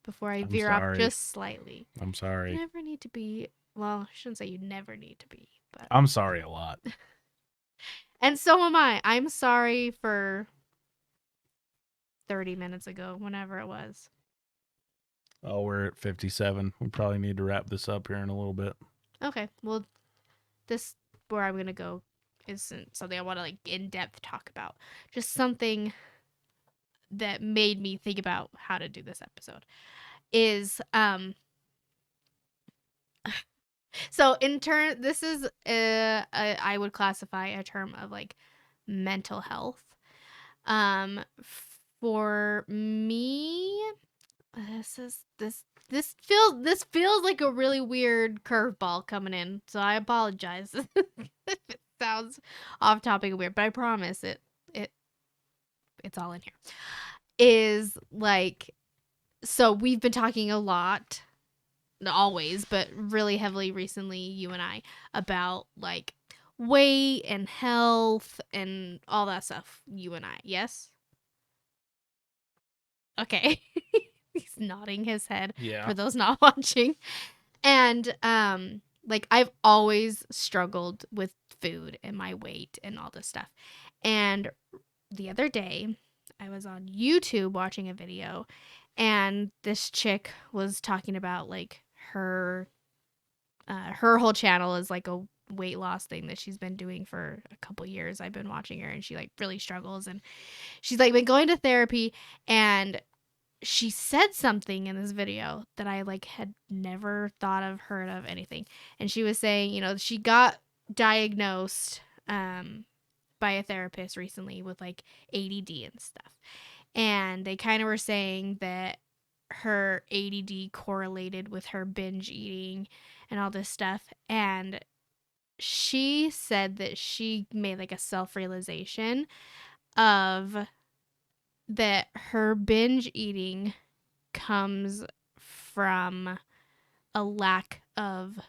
Before I veer off just slightly. I'm sorry. You never need to be, well, I shouldn't say you never need to be, but I'm sorry a lot. and so am I. I'm sorry for 30 minutes ago, whenever it was. Oh, we're at 57. We probably need to wrap this up here in a little bit. Okay. Well, this where I'm going to go isn't something I want to like in depth talk about. Just something that made me think about how to do this episode is so in turn this is I would classify a term of like mental health. For me, this feels like a really weird curveball coming in, so I apologize if it sounds off topic and weird, but I promise it's all in here. Is like, so we've been talking a lot, not always, but really heavily recently, you and I, about like weight and health and all that stuff. You and I, yes? Okay. He's nodding his head for those not watching. And like I've always struggled with food and my weight and all this stuff. And the other day I was on YouTube watching a video, and this chick was talking about like her whole channel is like a weight loss thing that she's been doing for a couple years. I've been watching her, and she like really struggles, and she's like been going to therapy, and she said something in this video that I like had never thought of, heard of, anything. And she was saying, you know, she got diagnosed by a therapist recently with like ADD and stuff. And they kind of were saying that her ADD correlated with her binge eating and all this stuff. And she said that she made like a self-realization of that her binge eating comes from a lack of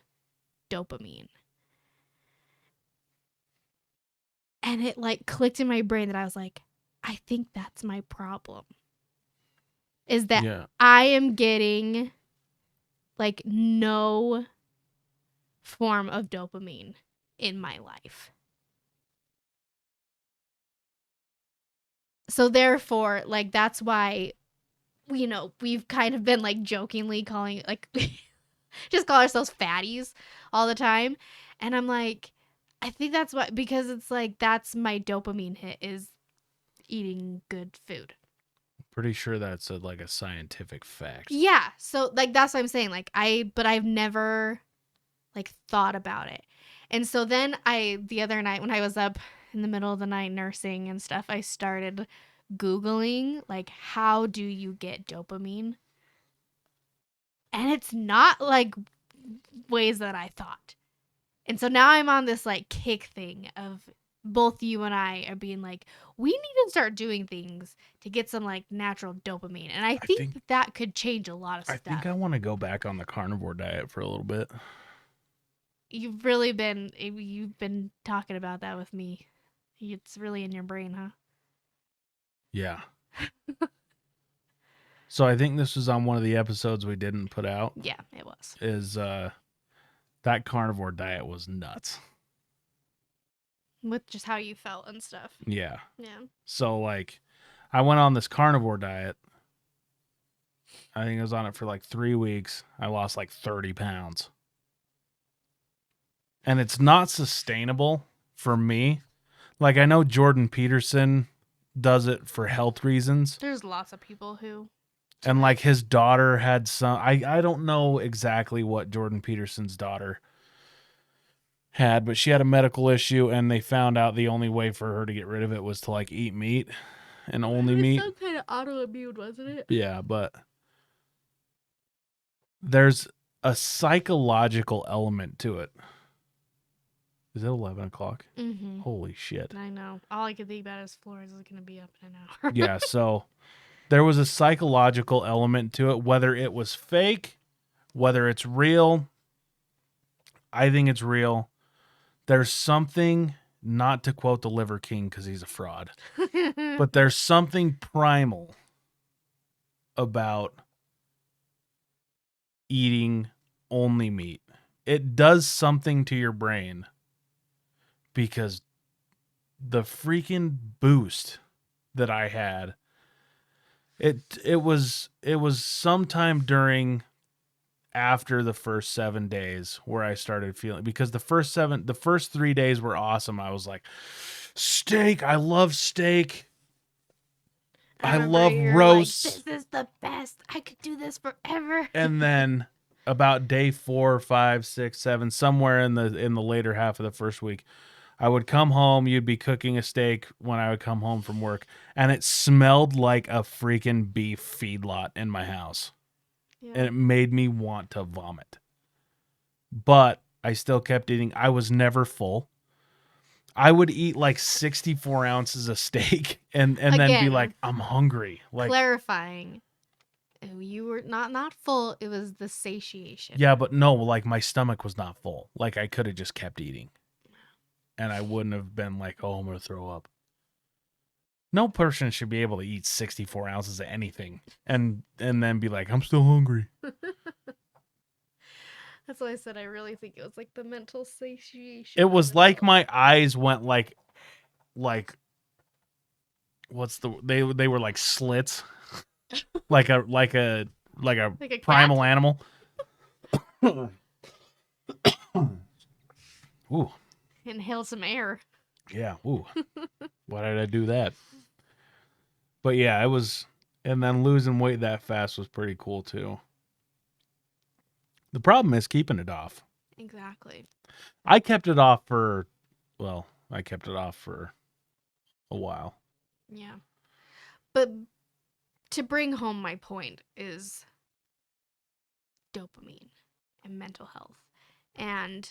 dopamine. And it like clicked in my brain that I was like, I think that's my problem. Is that I am getting like no form of dopamine in my life. So therefore, like, that's why, you know, we've kind of been like jokingly calling, like, just call ourselves fatties all the time. And I'm like, I think that's what, because it's like, that's my dopamine hit is eating good food. Pretty sure that's like a scientific fact. Yeah. So like, that's what I'm saying. Like but I've never like thought about it. And so then the other night when I was up in the middle of the night nursing and stuff, I started Googling like, how do you get dopamine? And it's not like ways that I thought. And so now I'm on this like kick thing of both you and I are being like, we need to start doing things to get some like natural dopamine. And I think that could change a lot of stuff. I think I want to go back on the carnivore diet for a little bit. You've been talking about that with me. It's really in your brain, huh? Yeah. So I think this was on one of the episodes we didn't put out. Yeah, it was. Is that carnivore diet was nuts. With just how you felt and stuff. Yeah. Yeah. So like I went on this carnivore diet. I think I was on it for like 3 weeks. I lost like 30 pounds. And it's not sustainable for me. Like I know Jordan Peterson does it for health reasons. There's lots of people who. And like his daughter had some, I don't know exactly what Jordan Peterson's daughter had, but she had a medical issue and they found out the only way for her to get rid of it was to like eat meat and only meat. Some kind of autoimmune, wasn't it? Yeah, but there's a psychological element to it. Is it 11 o'clock? Mm-hmm. Holy shit. I know. All I can think about is Flores is going to be up in an hour. Yeah, so there was a psychological element to it, whether it was fake, whether it's real. I think it's real. There's something, not to quote the Liver King because he's a fraud, but there's something primal about eating only meat. It does something to your brain because the freaking boost that I had, it was sometime during after the first 7 days where I started feeling, because the first 3 days were awesome. I was like, steak, I love steak. I love roast. Like, this is the best. I could do this forever. And then about day 4, 5, 6, 7, somewhere in the later half of the first week, I would come home. You'd be cooking a steak when I would come home from work, and it smelled like a freaking beef feedlot in my house. Yeah. And it made me want to vomit. But I still kept eating. I was never full. I would eat like 64 ounces of steak and then be like, I'm hungry. Like, clarifying. You were not full. It was the satiation. Yeah, but no, like my stomach was not full. Like I could have just kept eating. And I wouldn't have been like, oh, I'm going to throw up. No person should be able to eat 64 ounces of anything and then be like, I'm still hungry. That's why I said I really think it was like the mental satiation. It was like my eyes went like what's the they were like slits. like a primal animal. Ooh. Inhale some air. Yeah. Ooh. Why did I do that? But yeah, it was, and then losing weight that fast was pretty cool too. The problem is keeping it off. Exactly. I kept it off for a while. Yeah. But to bring home my point is dopamine and mental health. And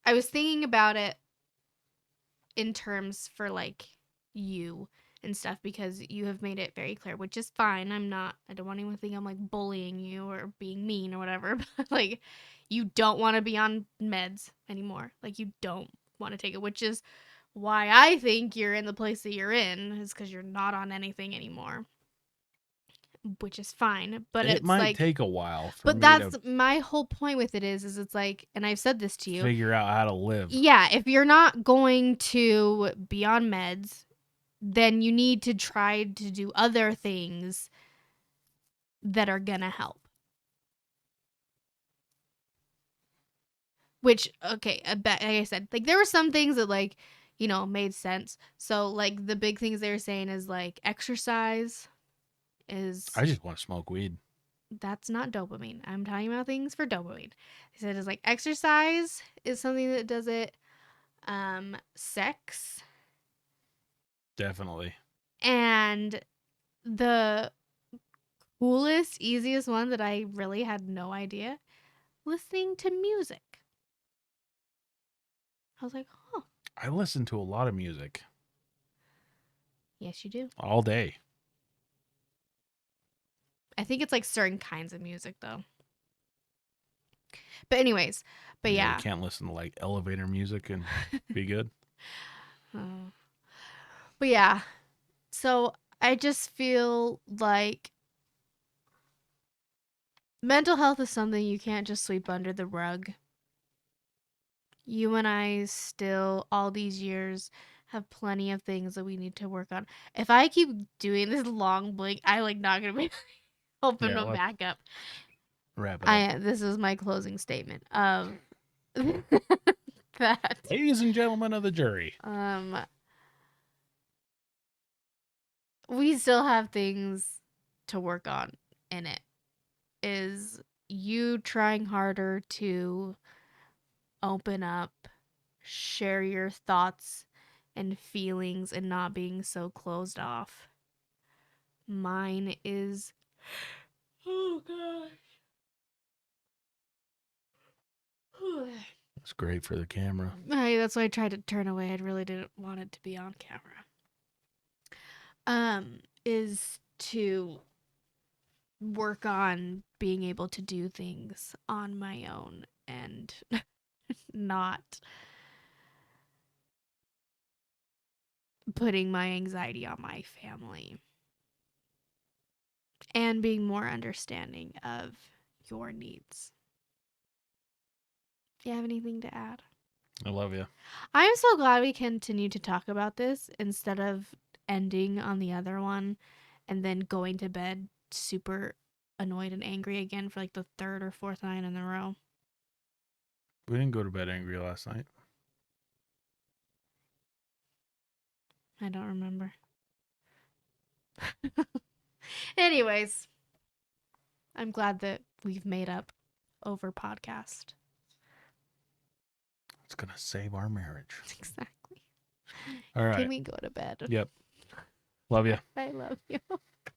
I was thinking about it in terms for like you and stuff, because you have made it very clear, which is fine. I don't want anyone to think I'm like bullying you or being mean or whatever, but like you don't want to be on meds anymore. Like you don't want to take it, which is why I think you're in the place that you're in, is because you're not on anything anymore. Which is fine, but it it's might like, take a while for but me that's to my whole point with it is it's like, and I've said this to you, figure out how to live. Yeah, if you're not going to be on meds, then you need to try to do other things that are gonna help. which okay, like I said, like there were some things that like, you know, made sense. So like the big things they were saying is like exercise is I just want to smoke weed. that's not dopamine. I'm talking about things for dopamine. They said it's like exercise is something that does it. Sex Definitely. and the coolest, easiest one that I really had no idea, listening to music. I was like, oh, I listen to a lot of music yes, you do. all day. I think it's like certain kinds of music though. But anyways, but You yeah. can't listen to like elevator music and be good. Oh. But yeah. So I just feel like mental health is something you can't just sweep under the rug. You and I still, all these years, have plenty of things that we need to work on. If I keep doing this long blink, I like not gonna be open Yeah, them let's back up. wrap it up. This is my closing statement of that Ladies and gentlemen of the jury. we still have things to work on in it. Is you trying harder to open up, share your thoughts and feelings and not being so closed off. Mine is oh gosh. It's great for the camera. That's why I tried to turn away. I really didn't want it to be on camera. Is to work on being able to do things on my own and not putting my anxiety on my family and being more understanding of your needs. Do you have anything to add? I love you. I'm so glad we continue to talk about this instead of ending on the other one and then going to bed super annoyed and angry again for like the third or fourth night in a row. We didn't go to bed angry last night. I don't remember. Anyways, I'm glad that we've made up over podcast. It's going to save our marriage. Exactly. All right. Can we go to bed? Yep. Love you. I love you.